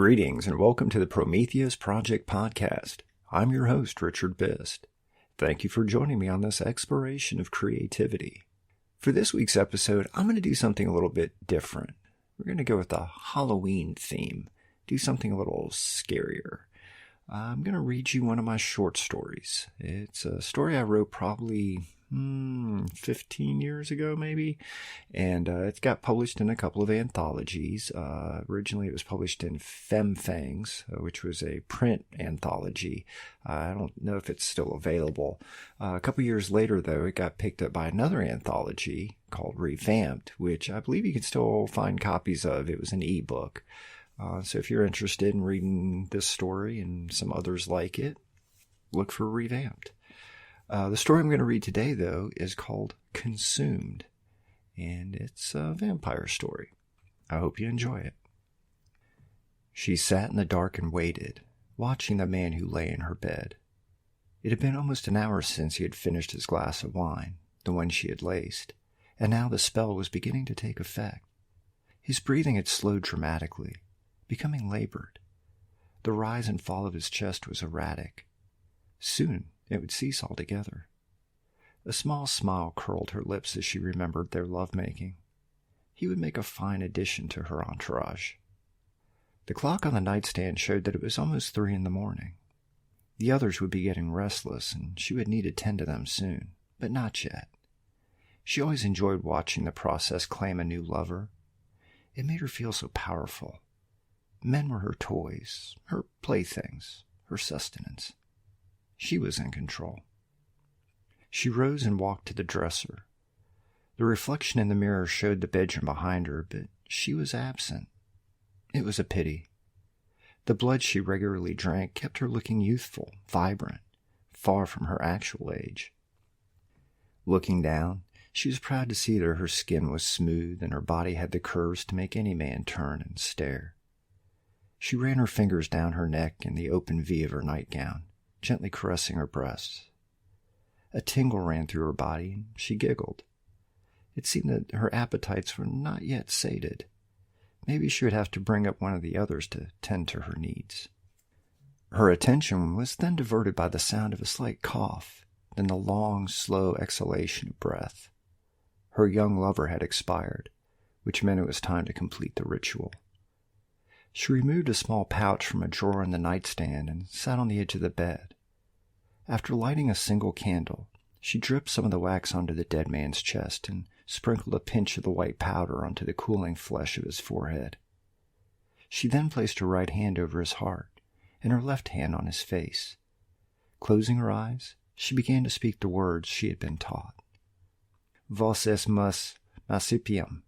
Greetings and welcome to the Prometheus Project Podcast. I'm your host, Richard Bist. Thank you for joining me on this exploration of creativity. For this week's episode, I'm going to do something a little bit different. We're going to go with a Halloween theme, do something a little scarier. I'm going to read you one of my short stories. It's a story I wrote probably 15 years ago, maybe, and it got published in a couple of anthologies. Originally, it was published in Femfangs, which was a print anthology. I don't know if it's still available. A couple years later, though, it got picked up by another anthology called Revamped, which I believe you can still find copies of. It was an ebook. So if you're interested in reading this story and some others like it, look for Revamped. The story I'm going to read today, though, is called Consumed, and it's a vampire story. I hope you enjoy it. She sat in the dark and waited, watching the man who lay in her bed. It had been almost an hour since he had finished his glass of wine, the one she had laced, and now the spell was beginning to take effect. His breathing had slowed dramatically, becoming labored. The rise and fall of his chest was erratic. Soon it would cease altogether. A small smile curled her lips as she remembered their lovemaking. He would make a fine addition to her entourage. The clock on the nightstand showed that it was almost 3 a.m. The others would be getting restless, and she would need to tend to them soon, but not yet. She always enjoyed watching the process claim a new lover. It made her feel so powerful. Men were her toys, her playthings, her sustenance. She was in control. She rose and walked to the dresser. The reflection in the mirror showed the bedroom behind her, but she was absent. It was a pity. The blood she regularly drank kept her looking youthful, vibrant, far from her actual age. Looking down, she was proud to see that her skin was smooth and her body had the curves to make any man turn and stare. She ran her fingers down her neck and the open V of her nightgown, gently caressing her breasts. A tingle ran through her body, and she giggled. It seemed that her appetites were not yet sated. Maybe she would have to bring up one of the others to tend to her needs. Her attention was then diverted by the sound of a slight cough, then the long, slow exhalation of breath. Her young lover had expired, which meant it was time to complete the ritual. She removed a small pouch from a drawer in the nightstand and sat on the edge of the bed. After lighting a single candle, she dripped some of the wax onto the dead man's chest and sprinkled a pinch of the white powder onto the cooling flesh of his forehead. She then placed her right hand over his heart and her left hand on his face. Closing her eyes, she began to speak the words she had been taught. Vos es mas masipium,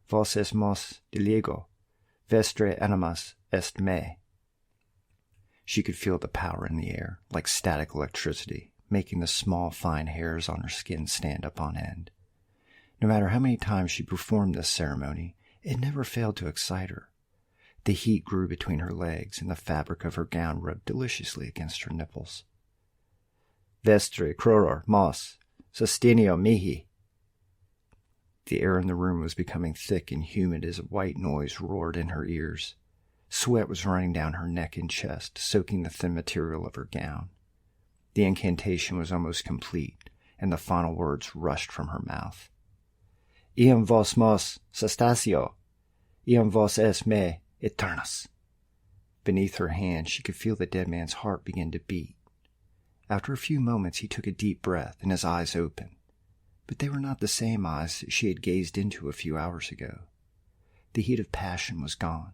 vos es mos diligo. Vestre animas est me. She could feel the power in the air, like static electricity, making the small, fine hairs on her skin stand up on end. No matter how many times she performed this ceremony, it never failed to excite her. The heat grew between her legs, and the fabric of her gown rubbed deliciously against her nipples. Vestre croror mos, sustinio mihi. The air in the room was becoming thick and humid as a white noise roared in her ears. Sweat was running down her neck and chest, soaking the thin material of her gown. The incantation was almost complete, and the final words rushed from her mouth. Iam vos mos sestasio, iam vos es me eternus. Beneath her hand, she could feel the dead man's heart begin to beat. After a few moments, he took a deep breath, and his eyes opened. But they were not the same eyes that she had gazed into a few hours ago. The heat of passion was gone.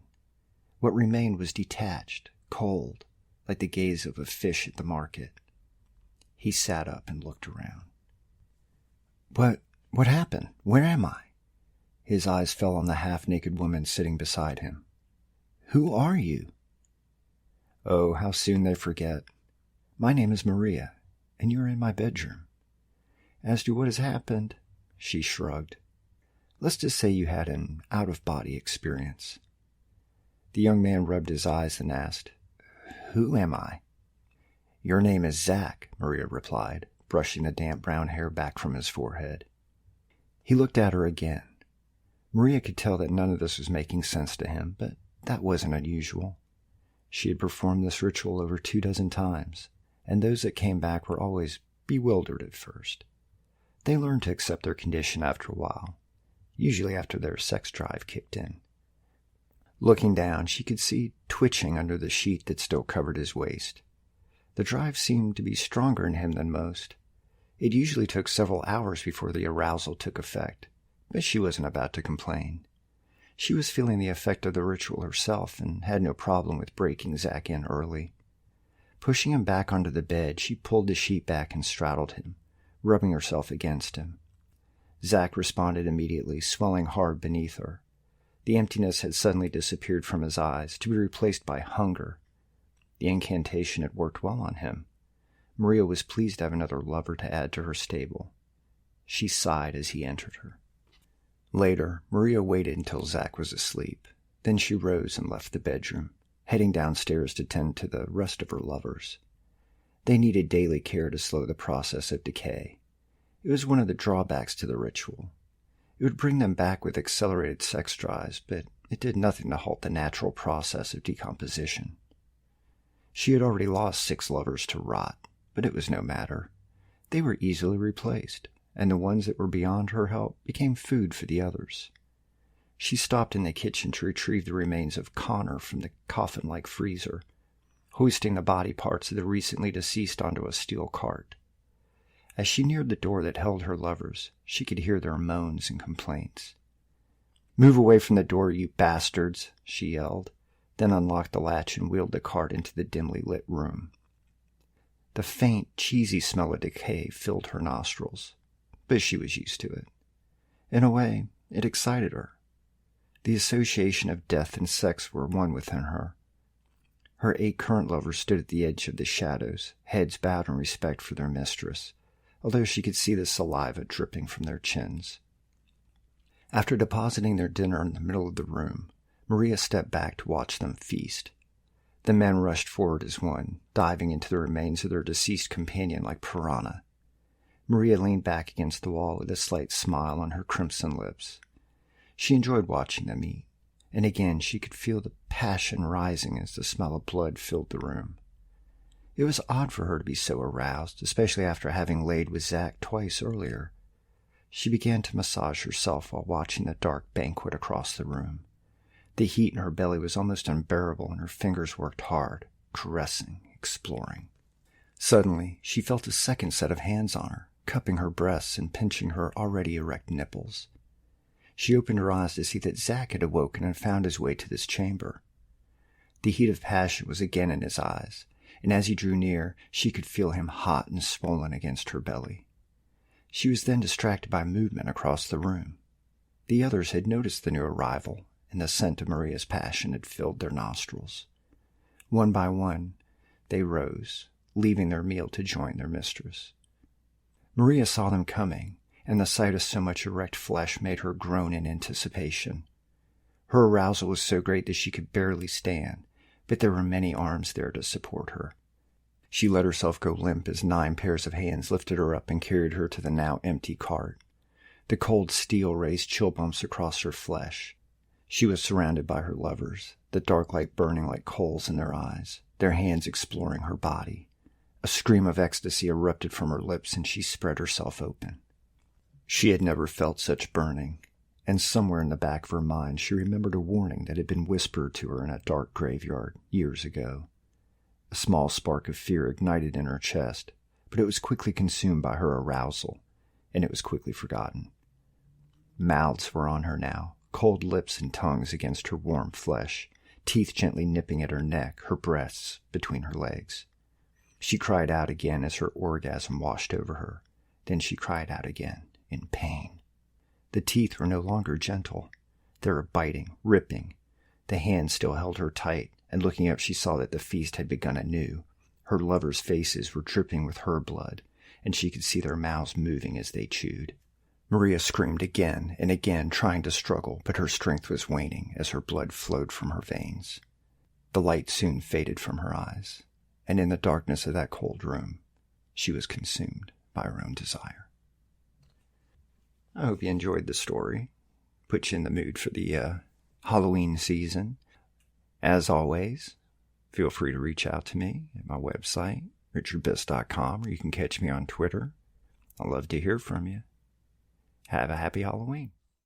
What remained was detached, cold, like the gaze of a fish at the market. He sat up and looked around. What happened? Where am I? His eyes fell on the half-naked woman sitting beside him. Who are you? Oh, how soon they forget. My name is Maria, and you are in my bedroom. As to what has happened, she shrugged. Let's just say you had an out-of-body experience. The young man rubbed his eyes and asked, Who am I? Your name is Zach, Maria replied, brushing the damp brown hair back from his forehead. He looked at her again. Maria could tell that none of this was making sense to him, but that wasn't unusual. She had performed this ritual over 24 times, and those that came back were always bewildered at first. They learned to accept their condition after a while, usually after their sex drive kicked in. Looking down, she could see twitching under the sheet that still covered his waist. The drive seemed to be stronger in him than most. It usually took several hours before the arousal took effect, but she wasn't about to complain. She was feeling the effect of the ritual herself and had no problem with breaking Zach in early. Pushing him back onto the bed, she pulled the sheet back and straddled him, rubbing herself against him. Zach responded immediately, swelling hard beneath her. The emptiness had suddenly disappeared from his eyes, to be replaced by hunger. The incantation had worked well on him. Maria was pleased to have another lover to add to her stable. She sighed as he entered her. Later, Maria waited until Zach was asleep. Then she rose and left the bedroom, heading downstairs to tend to the rest of her lovers. They needed daily care to slow the process of decay. It was one of the drawbacks to the ritual. It would bring them back with accelerated sex drives, but it did nothing to halt the natural process of decomposition. She had already lost 6 lovers to rot, but it was no matter. They were easily replaced, and the ones that were beyond her help became food for the others. She stopped in the kitchen to retrieve the remains of Connor from the coffin-like freezer, hoisting the body parts of the recently deceased onto a steel cart. As she neared the door that held her lovers, she could hear their moans and complaints. "Move away from the door, you bastards," she yelled, then unlocked the latch and wheeled the cart into the dimly lit room. The faint, cheesy smell of decay filled her nostrils, but she was used to it. In a way, it excited her. The association of death and sex were one within her. Her 8 current lovers stood at the edge of the shadows, heads bowed in respect for their mistress, although she could see the saliva dripping from their chins. After depositing their dinner in the middle of the room, Maria stepped back to watch them feast. The men rushed forward as one, diving into the remains of their deceased companion like piranha. Maria leaned back against the wall with a slight smile on her crimson lips. She enjoyed watching them eat, and again she could feel the passion rising as the smell of blood filled the room. It was odd for her to be so aroused, especially after having laid with Zach twice earlier. She began to massage herself while watching the dark banquet across the room. The heat in her belly was almost unbearable, and her fingers worked hard, caressing, exploring. Suddenly, she felt a second set of hands on her, cupping her breasts and pinching her already erect nipples. She opened her eyes to see that Zach had awoken and found his way to this chamber. The heat of passion was again in his eyes, and as he drew near, she could feel him hot and swollen against her belly. She was then distracted by movement across the room. The others had noticed the new arrival, and the scent of Maria's passion had filled their nostrils. One by one, they rose, leaving their meal to join their mistress. Maria saw them coming, and the sight of so much erect flesh made her groan in anticipation. Her arousal was so great that she could barely stand, but there were many arms there to support her. She let herself go limp as 9 pairs of hands lifted her up and carried her to the now empty cart. The cold steel raised chill bumps across her flesh. She was surrounded by her lovers, the dark light burning like coals in their eyes, their hands exploring her body. A scream of ecstasy erupted from her lips, and she spread herself open. She had never felt such burning, and somewhere in the back of her mind she remembered a warning that had been whispered to her in a dark graveyard years ago. A small spark of fear ignited in her chest, but it was quickly consumed by her arousal, and it was quickly forgotten. Mouths were on her now, cold lips and tongues against her warm flesh, teeth gently nipping at her neck, her breasts between her legs. She cried out again as her orgasm washed over her. Then she cried out again, in pain. The teeth were no longer gentle. They were biting, ripping. The hands still held her tight, and looking up she saw that the feast had begun anew. Her lovers' faces were dripping with her blood, and she could see their mouths moving as they chewed. Maria screamed again and again, trying to struggle, but her strength was waning as her blood flowed from her veins. The light soon faded from her eyes, and in the darkness of that cold room, she was consumed by her own desire. I hope you enjoyed the story. Put you in the mood for the Halloween season. As always, Feel free to reach out to me at my website, richardbist.com, or you can catch me on Twitter. I'd love to hear from you. Have a happy Halloween.